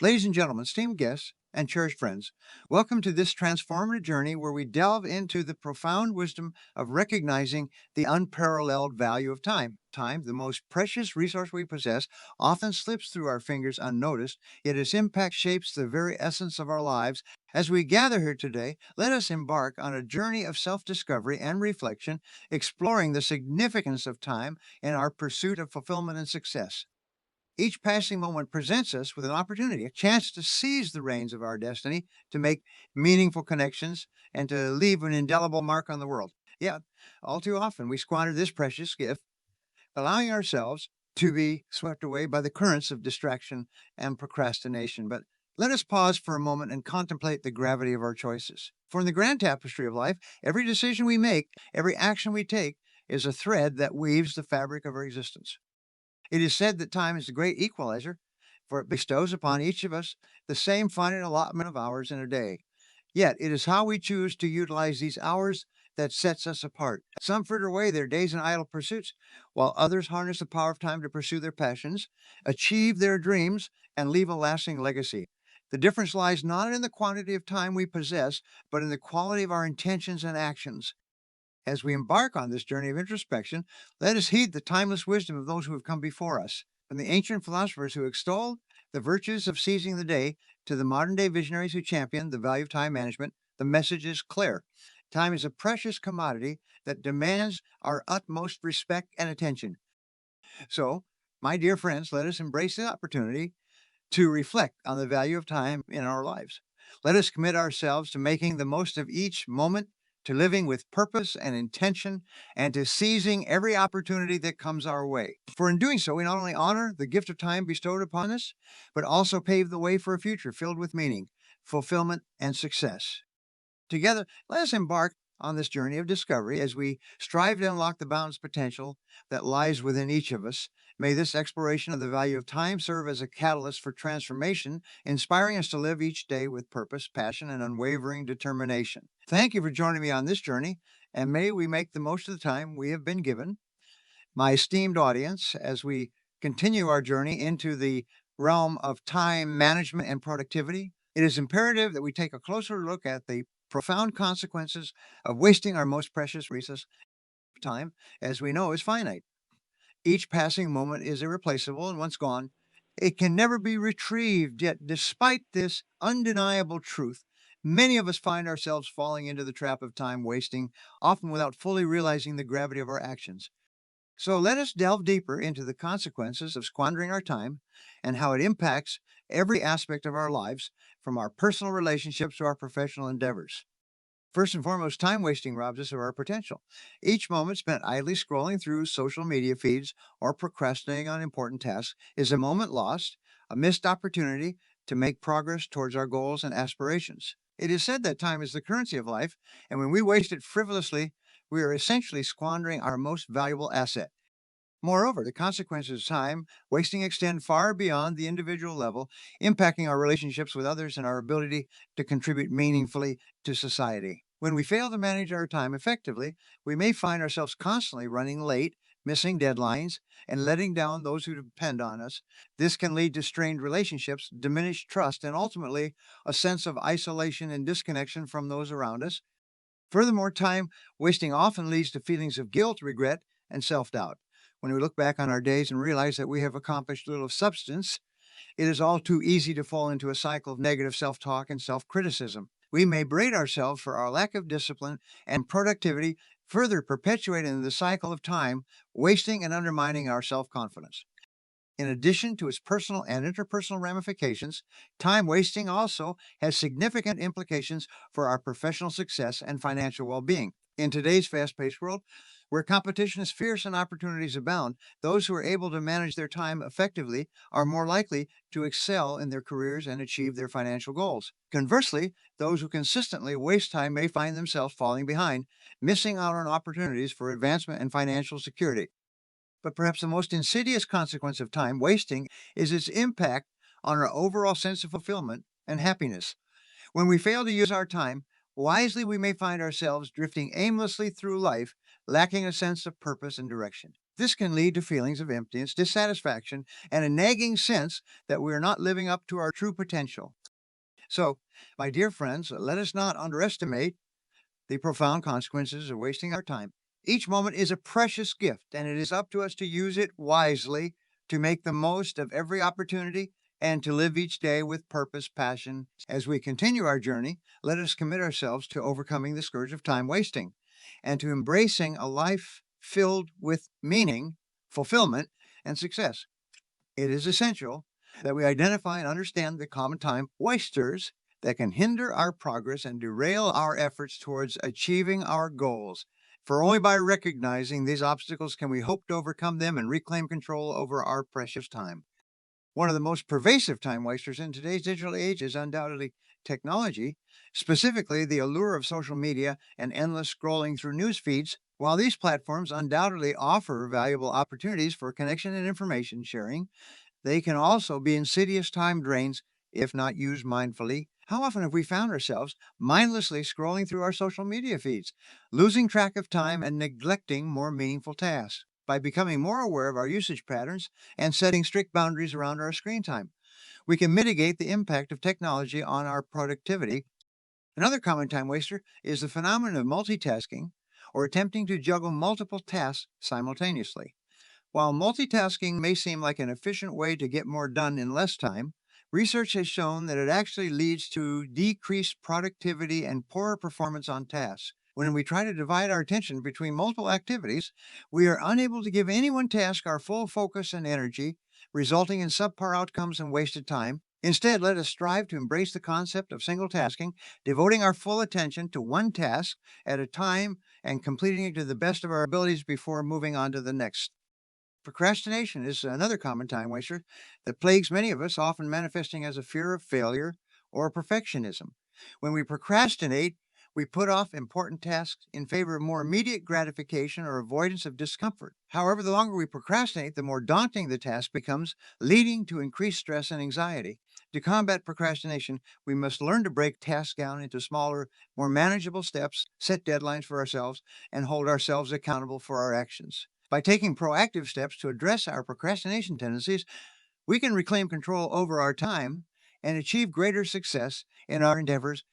Ladies and gentlemen, esteemed guests, and cherished friends, welcome to this transformative journey where we delve into the profound wisdom of recognizing the unparalleled value of time. Time, the most precious resource we possess, often slips through our fingers unnoticed, yet its impact shapes the very essence of our lives. As we gather here today, let us embark on a journey of self discovery and reflection, exploring the significance of time in our pursuit of fulfillment and success. Each passing moment presents us with an opportunity, a chance to seize the reins of our destiny, to make meaningful connections, and to leave an indelible mark on the world. Yet, all too often, we squander this precious gift, allowing ourselves to be swept away by the currents of distraction and procrastination. But let us pause for a moment and contemplate the gravity of our choices. For in the grand tapestry of life, every decision we make, every action we take, is a thread that weaves the fabric of our existence. It is said that time is the great equalizer, for it bestows upon each of us the same finite allotment of hours in a day. Yet it is how we choose to utilize these hours that sets us apart. Some fritter away their days in idle pursuits, while others harness the power of time to pursue their passions, achieve their dreams, and leave a lasting legacy. The difference lies not in the quantity of time we possess, but in the quality of our intentions and actions. As we embark on this journey of introspection, let us heed the timeless wisdom of those who have come before us. From the ancient philosophers who extolled the virtues of seizing the day to the modern day visionaries who champion the value of time management, the message is clear. Time is a precious commodity that demands our utmost respect and attention. So, my dear friends, let us embrace the opportunity to reflect on the value of time in our lives. Let us commit ourselves to making the most of each moment, to living with purpose and intention, and to seizing every opportunity that comes our way. For in doing so, we not only honor the gift of time bestowed upon us, but also pave the way for a future filled with meaning, fulfillment, and success. Together, let us embark on this journey of discovery as we strive to unlock the boundless potential that lies within each of us. May this exploration of the value of time serve as a catalyst for transformation, inspiring us to live each day with purpose, passion, and unwavering determination. Thank you for joining me on this journey, and may we make the most of the time we have been given. My esteemed audience, as we continue our journey into the realm of time management and productivity, it is imperative that we take a closer look at the profound consequences of wasting our most precious resource, time, as we know, is finite. Each passing moment is irreplaceable, and once gone, it can never be retrieved. Yet, despite this undeniable truth, many of us find ourselves falling into the trap of time wasting, often without fully realizing the gravity of our actions. So let us delve deeper into the consequences of squandering our time and how it impacts every aspect of our lives, from our personal relationships to our professional endeavors. First and foremost, time wasting robs us of our potential. Each moment spent idly scrolling through social media feeds or procrastinating on important tasks is a moment lost, a missed opportunity to make progress towards our goals and aspirations. It is said that time is the currency of life, and when we waste it frivolously, we are essentially squandering our most valuable asset. Moreover, the consequences of time wasting extend far beyond the individual level, impacting our relationships with others and our ability to contribute meaningfully to society. When we fail to manage our time effectively, we may find ourselves constantly running late, missing deadlines, and letting down those who depend on us. This can lead to strained relationships, diminished trust, and ultimately a sense of isolation and disconnection from those around us. Furthermore, time wasting often leads to feelings of guilt, regret, and self doubt. When we look back on our days and realize that we have accomplished little of substance, it is all too easy to fall into a cycle of negative self talk and self criticism. We may berate ourselves for our lack of discipline and productivity, further perpetuating the cycle of time wasting and undermining our self confidence. In addition to its personal and interpersonal ramifications, time wasting also has significant implications for our professional success and financial well being. In today's fast paced world, where competition is fierce and opportunities abound, those who are able to manage their time effectively are more likely to excel in their careers and achieve their financial goals. Conversely, those who consistently waste time may find themselves falling behind, missing out on opportunities for advancement and financial security. But perhaps the most insidious consequence of time wasting is its impact on our overall sense of fulfillment and happiness. When we fail to use our time wisely, we may find ourselves drifting aimlessly through life, lacking a sense of purpose and direction. This can lead to feelings of emptiness, dissatisfaction, and a nagging sense that we are not living up to our true potential. So, my dear friends, let us not underestimate the profound consequences of wasting our time. Each moment is a precious gift, and it is up to us to use it wisely, to make the most of every opportunity, and to live each day with purpose, passion. As we continue our journey, let us commit ourselves to overcoming the scourge of time wasting and to embracing a life filled with meaning, fulfillment, and success. It is essential that we identify and understand the common time wasters that can hinder our progress and derail our efforts towards achieving our goals. For only by recognizing these obstacles can we hope to overcome them and reclaim control over our precious time. One of the most pervasive time wasters in today's digital age is undoubtedly technology, specifically the allure of social media and endless scrolling through news feeds. While these platforms undoubtedly offer valuable opportunities for connection and information sharing, they can also be insidious time drains if not used mindfully. How often have we found ourselves mindlessly scrolling through our social media feeds, losing track of time and neglecting more meaningful tasks? By becoming more aware of our usage patterns and setting strict boundaries around our screen time, we can mitigate the impact of technology on our productivity. Another common time waster is the phenomenon of multitasking or attempting to juggle multiple tasks simultaneously. While multitasking may seem like an efficient way to get more done in less time, research has shown that it actually leads to decreased productivity and poorer performance on tasks. When we try to divide our attention between multiple activities, we are unable to give any one task our full focus and energy, resulting in subpar outcomes and wasted time. Instead, let us strive to embrace the concept of single tasking, devoting our full attention to one task at a time and completing it to the best of our abilities before moving on to the next. Procrastination is another common time waster that plagues many of us, often manifesting as a fear of failure or perfectionism. When we procrastinate, we put off important tasks in favor of more immediate gratification or avoidance of discomfort. However, the longer we procrastinate, the more daunting the task becomes, leading to increased stress and anxiety. To combat procrastination, we must learn to break tasks down into smaller, more manageable steps, set deadlines for ourselves, and hold ourselves accountable for our actions. By taking proactive steps to address our procrastination tendencies, we can reclaim control over our time and achieve greater success in our endeavors.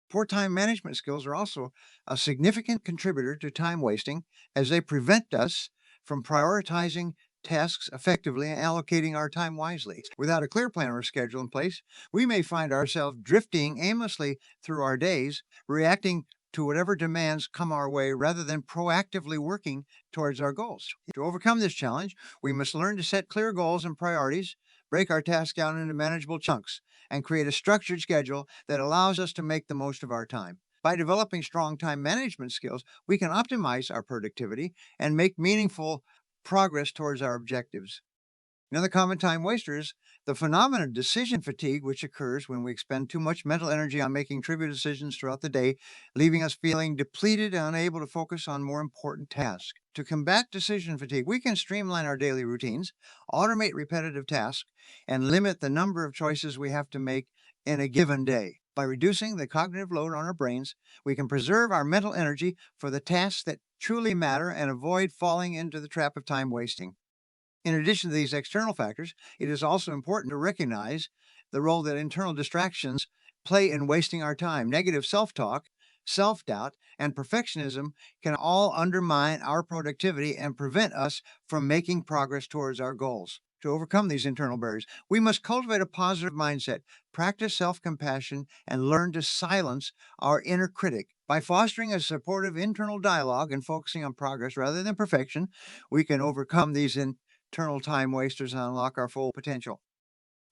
Poor time management skills are also a significant contributor to time wasting as they prevent us from prioritizing tasks effectively and allocating our time wisely. Without a clear plan or schedule in place, we may find ourselves drifting aimlessly through our days, reacting to whatever demands come our way rather than proactively working towards our goals. To overcome this challenge, we must learn to set clear goals and priorities, break our tasks down into manageable chunks, and create a structured schedule that allows us to make the most of our time. By developing strong time management skills, we can optimize our productivity and make meaningful progress towards our objectives. Another common time waster is the phenomenon of decision fatigue, which occurs when we expend too much mental energy on making trivial decisions throughout the day, leaving us feeling depleted and unable to focus on more important tasks. To combat decision fatigue, we can streamline our daily routines, automate repetitive tasks, and limit the number of choices we have to make in a given day. By reducing the cognitive load on our brains, we can preserve our mental energy for the tasks that truly matter and avoid falling into the trap of time wasting. In addition to these external factors, it is also important to recognize the role that internal distractions play in wasting our time. Negative self talk, self doubt, and perfectionism can all undermine our productivity and prevent us from making progress towards our goals. To overcome these internal barriers, we must cultivate a positive mindset, practice self compassion, and learn to silence our inner critic. By fostering a supportive internal dialogue and focusing on progress rather than perfection, we can overcome these internal time wasters and unlock our full potential.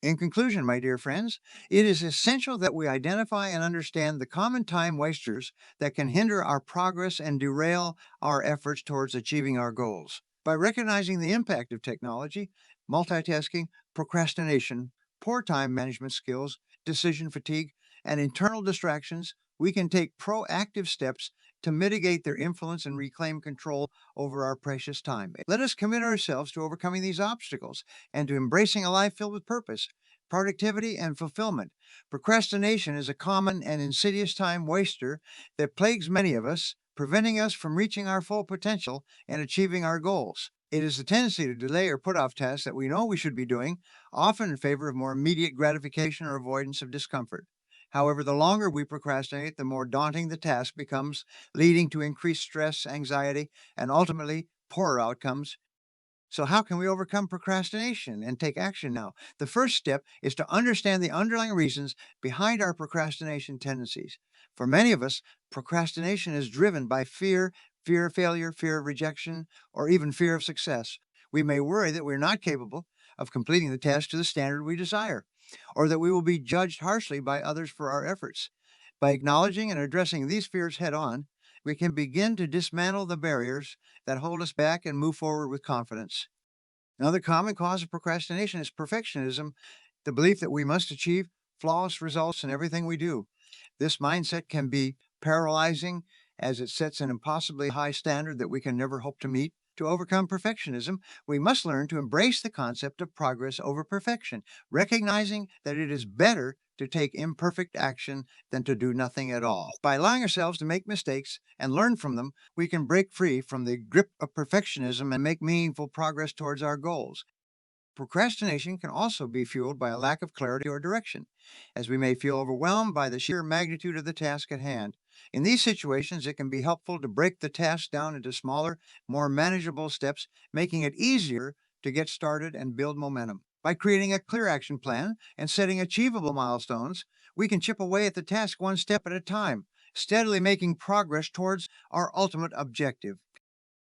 In conclusion, my dear friends, it is essential that we identify and understand the common time wasters that can hinder our progress and derail our efforts towards achieving our goals. By recognizing the impact of technology, multitasking, procrastination, poor time management skills, decision fatigue, and internal distractions, we can take proactive steps to mitigate their influence and reclaim control over our precious time. Let us commit ourselves to overcoming these obstacles and to embracing a life filled with purpose, productivity, and fulfillment. Procrastination is a common and insidious time waster that plagues many of us, preventing us from reaching our full potential and achieving our goals. It is the tendency to delay or put off tasks that we know we should be doing, often in favor of more immediate gratification or avoidance of discomfort. However, the longer we procrastinate, the more daunting the task becomes, leading to increased stress, anxiety, and ultimately poorer outcomes. So, how can we overcome procrastination and take action now? The first step is to understand the underlying reasons behind our procrastination tendencies. For many of us, procrastination is driven by fear of failure, fear of rejection, or even fear of success. We may worry that we're not capable of completing the task to the standard we desire, or that we will be judged harshly by others for our efforts. By acknowledging and addressing these fears head on, we can begin to dismantle the barriers that hold us back and move forward with confidence. Another common cause of procrastination is perfectionism, the belief that we must achieve flawless results in everything we do. This mindset can be paralyzing as it sets an impossibly high standard that we can never hope to meet. To overcome perfectionism, we must learn to embrace the concept of progress over perfection, recognizing that it is better to take imperfect action than to do nothing at all. By allowing ourselves to make mistakes and learn from them, we can break free from the grip of perfectionism and make meaningful progress towards our goals. Procrastination can also be fueled by a lack of clarity or direction, as we may feel overwhelmed by the sheer magnitude of the task at hand. In these situations, it can be helpful to break the task down into smaller, more manageable steps, making it easier to get started and build momentum. By creating a clear action plan and setting achievable milestones, we can chip away at the task one step at a time, steadily making progress towards our ultimate objective.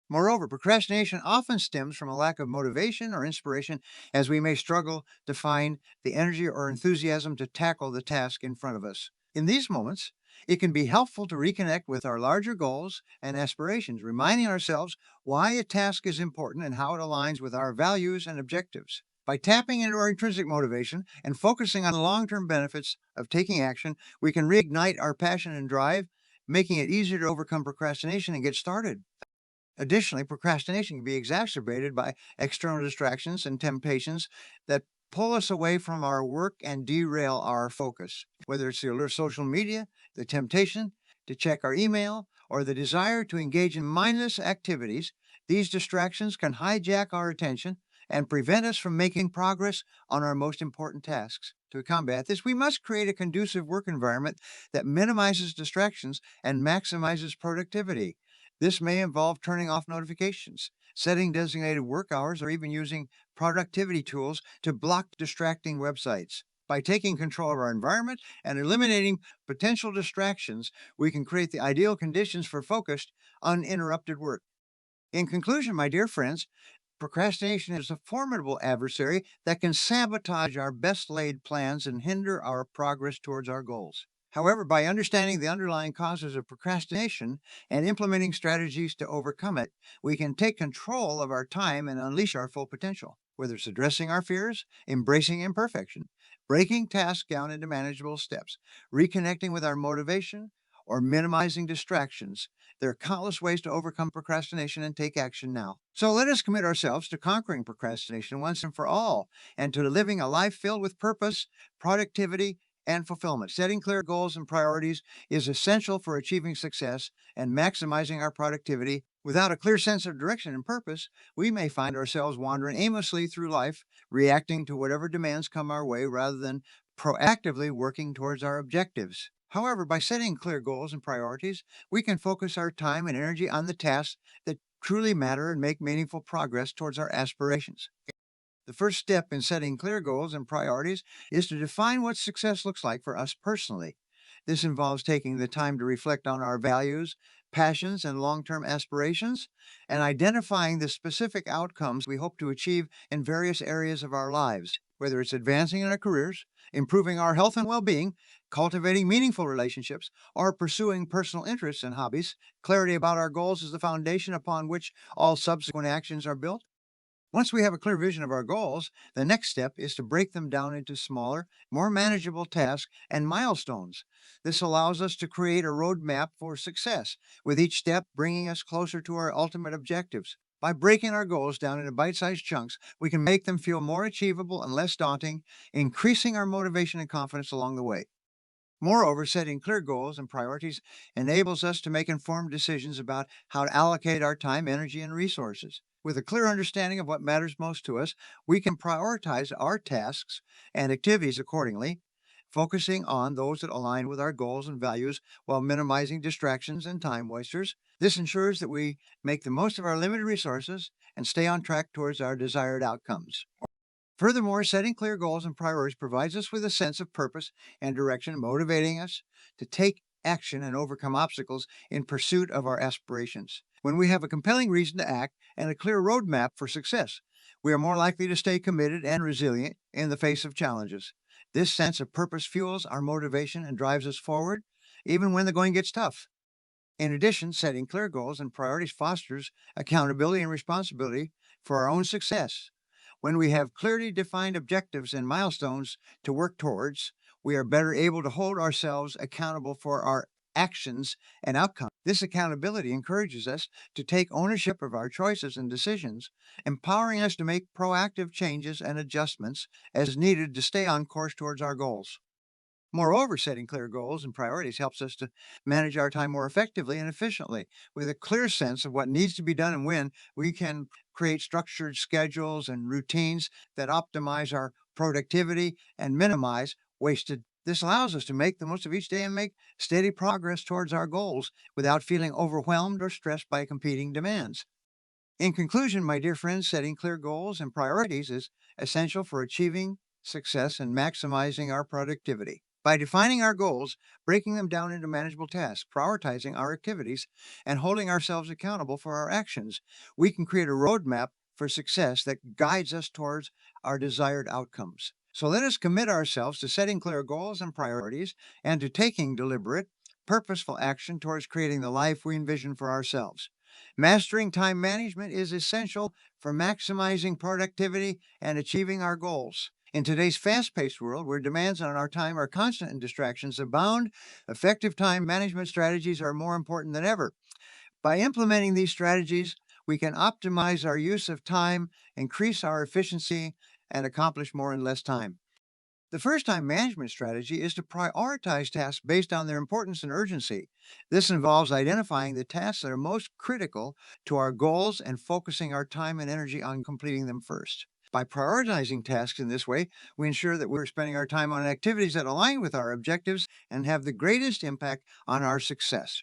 Moreover, procrastination often stems from a lack of motivation or inspiration, as we may struggle to find the energy or enthusiasm to tackle the task in front of us. In these moments, it can be helpful to reconnect with our larger goals and aspirations, reminding ourselves why a task is important and how it aligns with our values and objectives. By tapping into our intrinsic motivation and focusing on the long term benefits of taking action, we can reignite our passion and drive, making it easier to overcome procrastination and get started. Additionally, procrastination can be exacerbated by external distractions and temptations that pull us away from our work and derail our focus. Whether it's the alert social media, the temptation to check our email, or the desire to engage in mindless activities, these distractions can hijack our attention and prevent us from making progress on our most important tasks. To combat this, we must create a conducive work environment that minimizes distractions and maximizes productivity. This may involve turning off notifications, setting designated work hours, or even using productivity tools to block distracting websites. By taking control of our environment and eliminating potential distractions, we can create the ideal conditions for focused, uninterrupted work. In conclusion, my dear friends, procrastination is a formidable adversary that can sabotage our best laid plans and hinder our progress towards our goals. However, by understanding the underlying causes of procrastination and implementing strategies to overcome it, we can take control of our time and unleash our full potential. Whether it's addressing our fears, embracing imperfection, breaking tasks down into manageable steps, reconnecting with our motivation, or minimizing distractions, there are countless ways to overcome procrastination and take action now. So let us commit ourselves to conquering procrastination once and for all, and to living a life filled with purpose, productivity, and fulfillment. Setting clear goals and priorities is essential for achieving success and maximizing our productivity. Without a clear sense of direction and purpose, we may find ourselves wandering aimlessly through life, reacting to whatever demands come our way rather than proactively working towards our objectives. However, by setting clear goals and priorities, we can focus our time and energy on the tasks that truly matter and make meaningful progress towards our aspirations. The first step in setting clear goals and priorities is to define what success looks like for us personally. This involves taking the time to reflect on our values, passions, and long term aspirations, and identifying the specific outcomes we hope to achieve in various areas of our lives, whether it's advancing in our careers, improving our health and well being, cultivating meaningful relationships, or pursuing personal interests and hobbies. Clarity about our goals is the foundation upon which all subsequent actions are built. Once we have a clear vision of our goals, the next step is to break them down into smaller, more manageable tasks and milestones. This allows us to create a roadmap for success, with each step bringing us closer to our ultimate objectives. By breaking our goals down into bite sized chunks, we can make them feel more achievable and less daunting, increasing our motivation and confidence along the way. Moreover, setting clear goals and priorities enables us to make informed decisions about how to allocate our time, energy, and resources. With a clear understanding of what matters most to us, we can prioritize our tasks and activities accordingly, focusing on those that align with our goals and values while minimizing distractions and time wasters. This ensures that we make the most of our limited resources and stay on track towards our desired outcomes. Furthermore, setting clear goals and priorities provides us with a sense of purpose and direction, motivating us to take action and overcome obstacles in pursuit of our aspirations. When we have a compelling reason to act and a clear roadmap for success, we are more likely to stay committed and resilient in the face of challenges. This sense of purpose fuels our motivation and drives us forward, even when the going gets tough. In addition, setting clear goals and priorities fosters accountability and responsibility for our own success. When we have clearly defined objectives and milestones to work towards, we are better able to hold ourselves accountable for our actions and outcomes. This accountability encourages us to take ownership of our choices and decisions, empowering us to make proactive changes and adjustments as needed to stay on course towards our goals. Moreover, setting clear goals and priorities helps us to manage our time more effectively and efficiently. With a clear sense of what needs to be done and when, we can create structured schedules and routines that optimize our productivity and minimize wasted. This allows us to make the most of each day and make steady progress towards our goals without feeling overwhelmed or stressed by competing demands. In conclusion, my dear friends, setting clear goals and priorities is essential for achieving success and maximizing our productivity. By defining our goals, breaking them down into manageable tasks, prioritizing our activities, and holding ourselves accountable for our actions, we can create a roadmap for success that guides us towards our desired outcomes. So let us commit ourselves to setting clear goals and priorities and to taking deliberate, purposeful action towards creating the life we envision for ourselves. Mastering time management is essential for maximizing productivity and achieving our goals. In today's fast paced world, where demands on our time are constant and distractions abound, effective time management strategies are more important than ever. By implementing these strategies, we can optimize our use of time, increase our efficiency, and accomplish more in less time. The first time management strategy is to prioritize tasks based on their importance and urgency. This involves identifying the tasks that are most critical to our goals and focusing our time and energy on completing them first. By prioritizing tasks in this way, we ensure that we're spending our time on activities that align with our objectives and have the greatest impact on our success.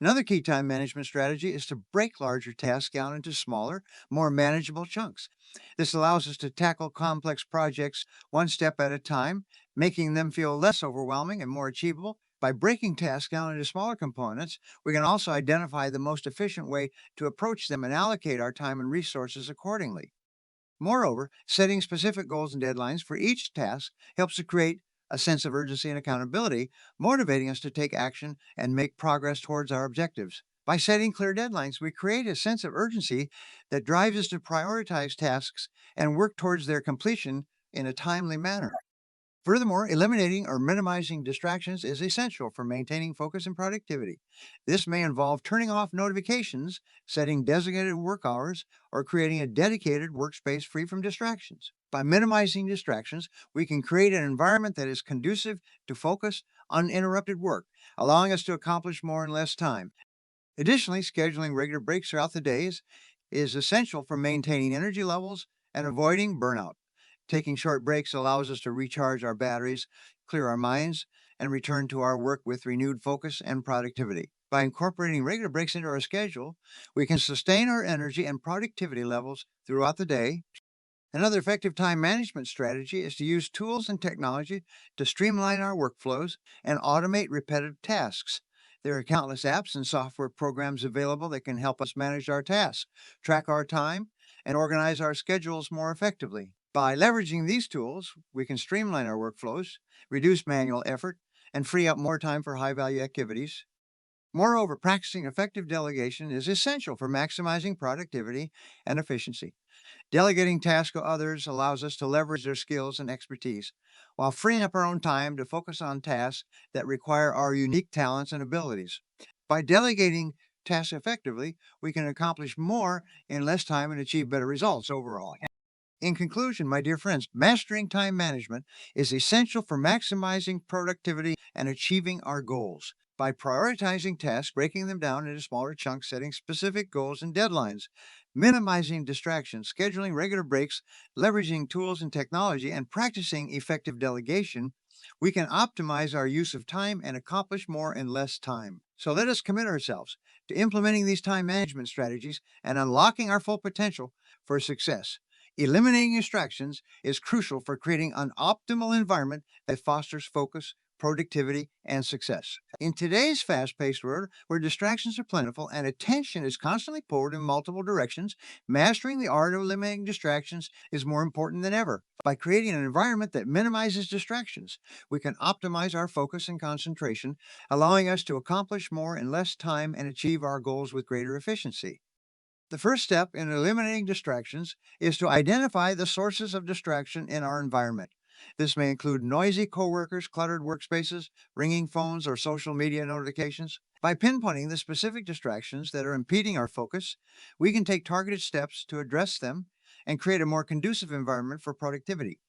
Another key time management strategy is to break larger tasks down into smaller, more manageable chunks. This allows us to tackle complex projects one step at a time, making them feel less overwhelming and more achievable. By breaking tasks down into smaller components, we can also identify the most efficient way to approach them and allocate our time and resources accordingly. Moreover, setting specific goals and deadlines for each task helps to create a sense of urgency and accountability, motivating us to take action and make progress towards our objectives. By setting clear deadlines, we create a sense of urgency that drives us to prioritize tasks and work towards their completion in a timely manner. Furthermore, eliminating or minimizing distractions is essential for maintaining focus and productivity. This may involve turning off notifications, setting designated work hours, or creating a dedicated workspace free from distractions. By minimizing distractions, we can create an environment that is conducive to focus, uninterrupted work, allowing us to accomplish more in less time. Additionally, scheduling regular breaks throughout the days is essential for maintaining energy levels and avoiding burnout. Taking short breaks allows us to recharge our batteries, clear our minds, and return to our work with renewed focus and productivity. By incorporating regular breaks into our schedule, we can sustain our energy and productivity levels throughout the day. Another effective time management strategy is to use tools and technology to streamline our workflows and automate repetitive tasks. There are countless apps and software programs available that can help us manage our tasks, track our time, and organize our schedules more effectively. By leveraging these tools, we can streamline our workflows, reduce manual effort, and free up more time for high value activities. Moreover, practicing effective delegation is essential for maximizing productivity and efficiency. Delegating tasks to others allows us to leverage their skills and expertise, while freeing up our own time to focus on tasks that require our unique talents and abilities. By delegating tasks effectively, we can accomplish more in less time and achieve better results overall. In conclusion, my dear friends, mastering time management is essential for maximizing productivity and achieving our goals. by prioritizing tasks, breaking them down into smaller chunks, setting specific goals and deadlines, minimizing distractions, scheduling regular breaks, leveraging tools and technology, and practicing effective delegation, we can optimize our use of time and accomplish more in less time. So let us commit ourselves to implementing these time management strategies and unlocking our full potential for success. Eliminating distractions is crucial for creating an optimal environment that fosters focus, productivity, and success. In today's fast paced world, where distractions are plentiful and attention is constantly pulled in multiple directions, mastering the art of eliminating distractions is more important than ever. By creating an environment that minimizes distractions, we can optimize our focus and concentration, allowing us to accomplish more in less time and achieve our goals with greater efficiency. The first step in eliminating distractions is to identify the sources of distraction in our environment. This may include noisy coworkers, cluttered workspaces, ringing phones, or social media notifications. By pinpointing the specific distractions that are impeding our focus, we can take targeted steps to address them and create a more conducive environment for productivity.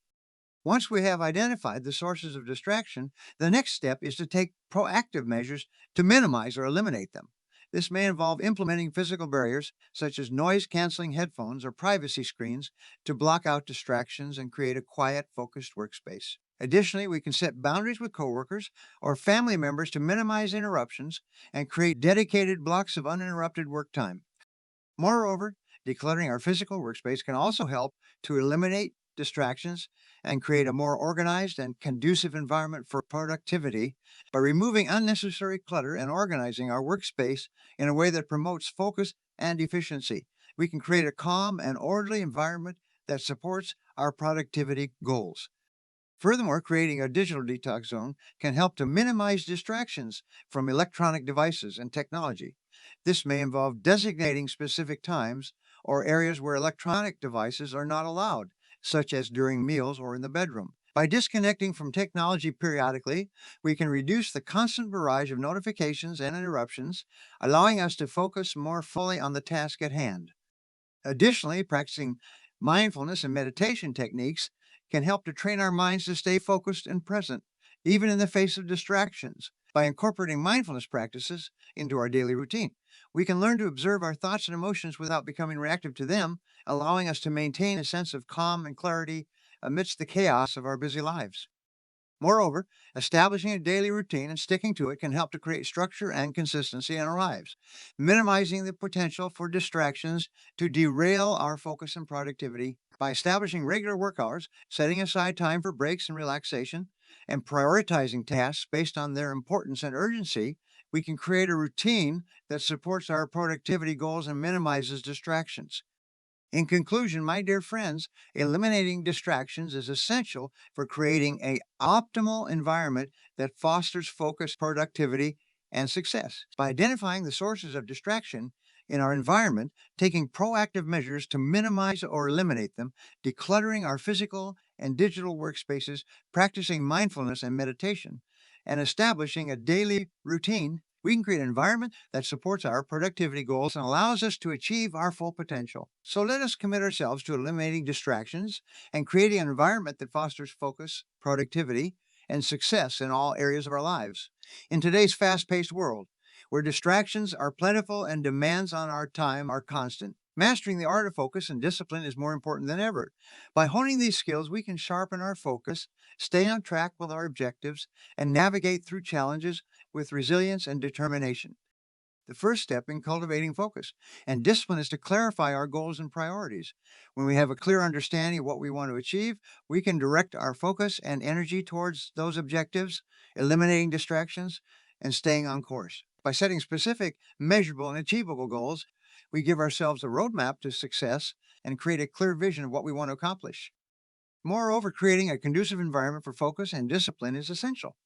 Once we have identified the sources of distraction, the next step is to take proactive measures to minimize or eliminate them. This may involve implementing physical barriers, such as noise canceling headphones or privacy screens, to block out distractions and create a quiet, focused workspace. Additionally, we can set boundaries with coworkers or family members to minimize interruptions and create dedicated blocks of uninterrupted work time. Moreover, decluttering our physical workspace can also help to eliminate distractions and create a more organized and conducive environment for productivity. By removing unnecessary clutter and organizing our workspace in a way that promotes focus and efficiency, we can create a calm and orderly environment that supports our productivity goals. Furthermore, creating a digital detox zone can help to minimize distractions from electronic devices and technology. This may involve designating specific times or areas where electronic devices are not allowed, such as during meals or in the bedroom. By disconnecting from technology periodically, we can reduce the constant barrage of notifications and interruptions, allowing us to focus more fully on the task at hand. Additionally, practicing mindfulness and meditation techniques can help to train our minds to stay focused and present, even in the face of distractions. By incorporating mindfulness practices into our daily routine, we can learn to observe our thoughts and emotions without becoming reactive to them, allowing us to maintain a sense of calm and clarity amidst the chaos of our busy lives. Moreover, establishing a daily routine and sticking to it can help to create structure and consistency in our lives, minimizing the potential for distractions to derail our focus and productivity. By establishing regular work hours, setting aside time for breaks and relaxation, and prioritizing tasks based on their importance and urgency, we can create a routine that supports our productivity goals and minimizes distractions. In conclusion, my dear friends, eliminating distractions is essential for creating an optimal environment that fosters focus, productivity, and success. By identifying the sources of distraction in our environment, taking proactive measures to minimize or eliminate them, decluttering our physical and digital workspaces, practicing mindfulness and meditation, and establishing a daily routine, we can create an environment that supports our productivity goals and allows us to achieve our full potential. So let us commit ourselves to eliminating distractions and creating an environment that fosters focus, productivity, and success in all areas of our lives. In today's fast paced world, where distractions are plentiful and demands on our time are constant, mastering the art of focus and discipline is more important than ever. By honing these skills, we can sharpen our focus, stay on track with our objectives, and navigate through challenges with resilience and determination. The first step in cultivating focus and discipline is to clarify our goals and priorities. When we have a clear understanding of what we want to achieve, we can direct our focus and energy towards those objectives, eliminating distractions and staying on course. By setting specific, measurable, and achievable goals, we give ourselves a roadmap to success and create a clear vision of what we want to accomplish. Moreover, creating a conducive environment for focus and discipline is essential.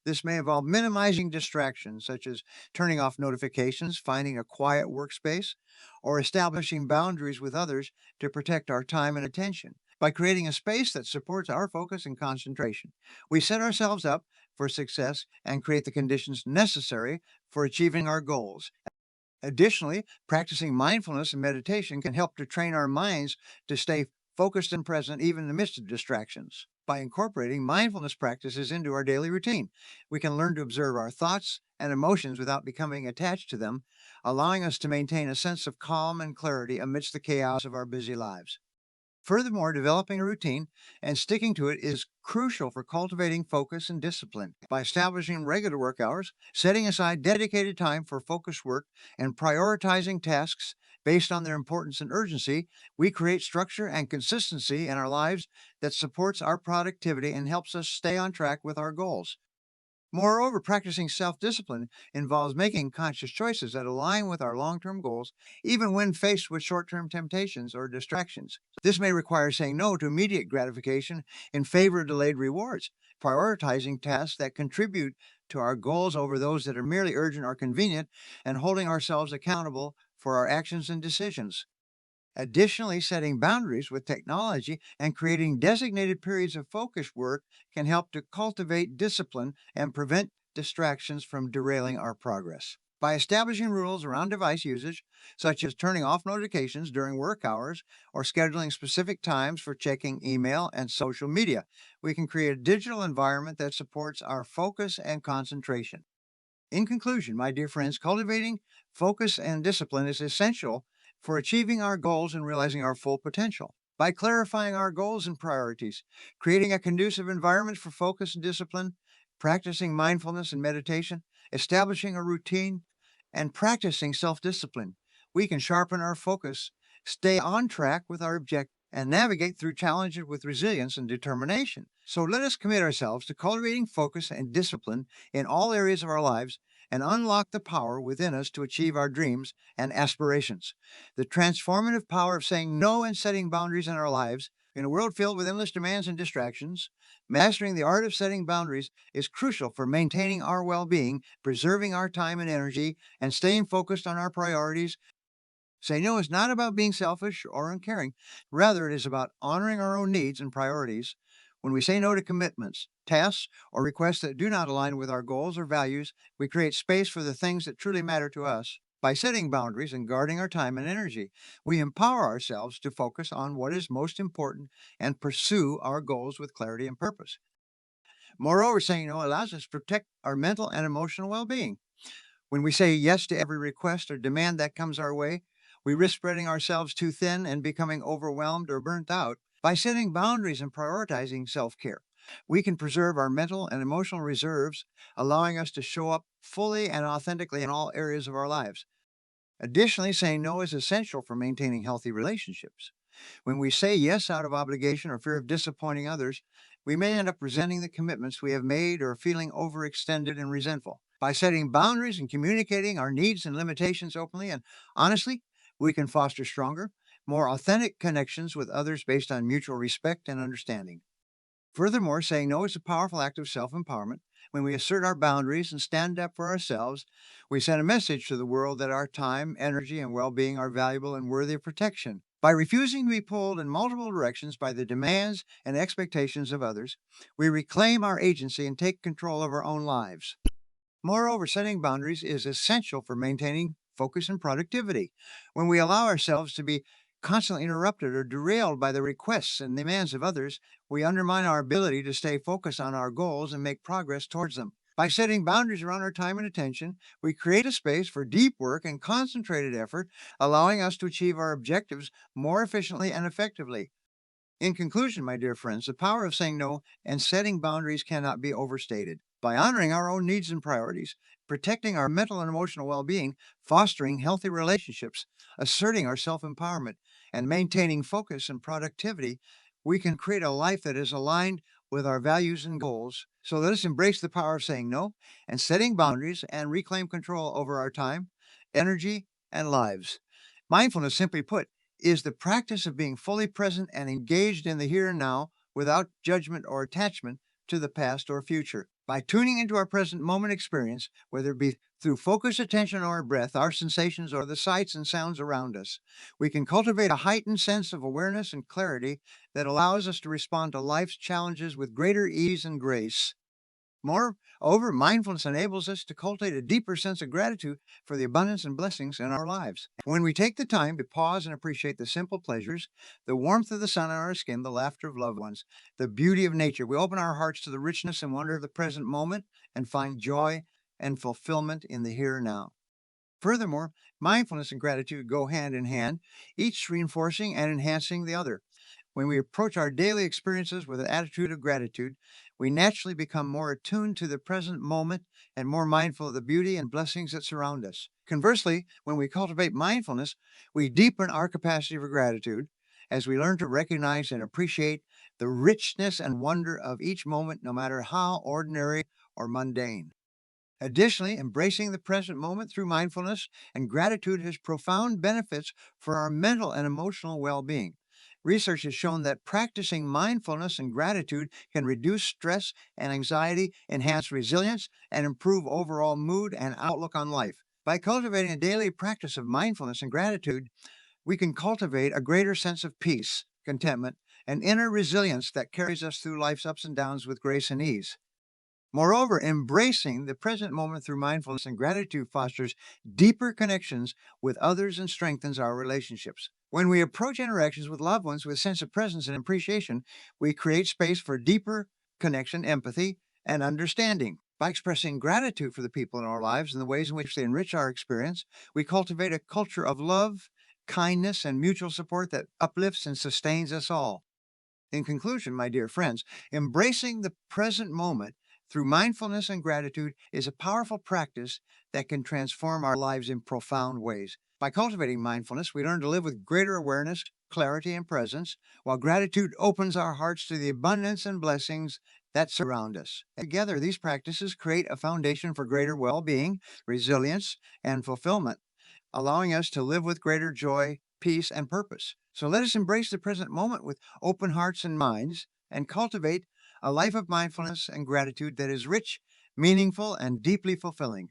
This may involve minimizing distractions, such as turning off notifications, finding a quiet workspace, or establishing boundaries with others to protect our time and attention. By creating a space that supports our focus and concentration, we set ourselves up for success and create the conditions necessary for achieving our goals. Additionally, practicing mindfulness and meditation can help to train our minds to stay focused and present even in the midst of distractions. By incorporating mindfulness practices into our daily routine, we can learn to observe our thoughts and emotions without becoming attached to them, allowing us to maintain a sense of calm and clarity amidst the chaos of our busy lives. Furthermore, developing a routine and sticking to it is crucial for cultivating focus and discipline. By establishing regular work hours, setting aside dedicated time for focused work, and prioritizing tasks based on their importance and urgency, we create structure and consistency in our lives that supports our productivity and helps us stay on track with our goals. Moreover, practicing self discipline involves making conscious choices that align with our long term goals, even when faced with short term temptations or distractions. This may require saying no to immediate gratification in favor of delayed rewards, prioritizing tasks that contribute to our goals over those that are merely urgent or convenient, and holding ourselves accountable for our actions and decisions. Additionally, setting boundaries with technology and creating designated periods of focused work can help to cultivate discipline and prevent distractions from derailing our progress. By establishing rules around device usage, such as turning off notifications during work hours or scheduling specific times for checking email and social media, we can create a digital environment that supports our focus and concentration. In conclusion, my dear friends, cultivating focus and discipline is essential for achieving our goals and realizing our full potential. By clarifying our goals and priorities, creating a conducive environment for focus and discipline, practicing mindfulness and meditation, establishing a routine, and practicing self discipline, we can sharpen our focus, stay on track with our objectives, and navigate through challenges with resilience and determination. So let us commit ourselves to cultivating focus and discipline in all areas of our lives and unlock the power within us to achieve our dreams and aspirations. The transformative power of saying no and setting boundaries in our lives. In a world filled with endless demands and distractions, mastering the art of setting boundaries is crucial for maintaining our well being, preserving our time and energy, and staying focused on our priorities. Say no is not about being selfish or uncaring. Rather, it is about honoring our own needs and priorities. When we say no to commitments, tasks, or requests that do not align with our goals or values, we create space for the things that truly matter to us. By setting boundaries and guarding our time and energy, we empower ourselves to focus on what is most important and pursue our goals with clarity and purpose. Moreover, saying no allows us to protect our mental and emotional well being. When we say yes to every request or demand that comes our way, we risk spreading ourselves too thin and becoming overwhelmed or burnt out. By setting boundaries and prioritizing self care, we can preserve our mental and emotional reserves, allowing us to show up fully and authentically in all areas of our lives. Additionally, saying no is essential for maintaining healthy relationships. When we say yes out of obligation or fear of disappointing others, we may end up resenting the commitments we have made or feeling overextended and resentful. By setting boundaries and communicating our needs and limitations openly and honestly, we can foster stronger, more authentic connections with others based on mutual respect and understanding. Furthermore, saying no is a powerful act of self empowerment. When we assert our boundaries and stand up for ourselves, we send a message to the world that our time, energy, and well being are valuable and worthy of protection. By refusing to be pulled in multiple directions by the demands and expectations of others, we reclaim our agency and take control of our own lives. Moreover, setting boundaries is essential for maintaining focus and productivity. When we allow ourselves to be constantly interrupted or derailed by the requests and demands of others, we undermine our ability to stay focused on our goals and make progress towards them. By setting boundaries around our time and attention, we create a space for deep work and concentrated effort, allowing us to achieve our objectives more efficiently and effectively. In conclusion, my dear friends, the power of saying no and setting boundaries cannot be overstated. By honoring our own needs and priorities, protecting our mental and emotional well being, fostering healthy relationships, asserting our self empowerment, and maintaining focus and productivity, we can create a life that is aligned with our values and goals. So let us embrace the power of saying no and setting boundaries and reclaim control over our time, energy, and lives. Mindfulness, simply put, is the practice of being fully present and engaged in the here and now without judgment or attachment to the past or future. By tuning into our present moment experience, whether it be through focused attention on our breath, our sensations, or the sights and sounds around us, we can cultivate a heightened sense of awareness and clarity that allows us to respond to life's challenges with greater ease and grace. Moreover, mindfulness enables us to cultivate a deeper sense of gratitude for the abundance and blessings in our lives. When we take the time to pause and appreciate the simple pleasures, the warmth of the sun on our skin, the laughter of loved ones, the beauty of nature, we open our hearts to the richness and wonder of the present moment and find joy and fulfillment in the here and now. Furthermore, mindfulness and gratitude go hand in hand, each reinforcing and enhancing the other. When we approach our daily experiences with an attitude of gratitude, we naturally become more attuned to the present moment and more mindful of the beauty and blessings that surround us. Conversely, when we cultivate mindfulness, we deepen our capacity for gratitude as we learn to recognize and appreciate the richness and wonder of each moment, no matter how ordinary or mundane. Additionally, embracing the present moment through mindfulness and gratitude has profound benefits for our mental and emotional well being. Research has shown that practicing mindfulness and gratitude can reduce stress and anxiety, enhance resilience, and improve overall mood and outlook on life. By cultivating a daily practice of mindfulness and gratitude, we can cultivate a greater sense of peace, contentment, and inner resilience that carries us through life's ups and downs with grace and ease. Moreover, embracing the present moment through mindfulness and gratitude fosters deeper connections with others and strengthens our relationships. When we approach interactions with loved ones with a sense of presence and appreciation, we create space for deeper connection, empathy, and understanding. By expressing gratitude for the people in our lives and the ways in which they enrich our experience, we cultivate a culture of love, kindness, and mutual support that uplifts and sustains us all. In conclusion, my dear friends, embracing the present moment through mindfulness and gratitude is a powerful practice that can transform our lives in profound ways. By cultivating mindfulness, we learn to live with greater awareness, clarity, and presence, while gratitude opens our hearts to the abundance and blessings that surround us. Together, these practices create a foundation for greater well being, resilience, and fulfillment, allowing us to live with greater joy, peace, and purpose. So let us embrace the present moment with open hearts and minds and cultivate a life of mindfulness and gratitude that is rich, meaningful, and deeply fulfilling.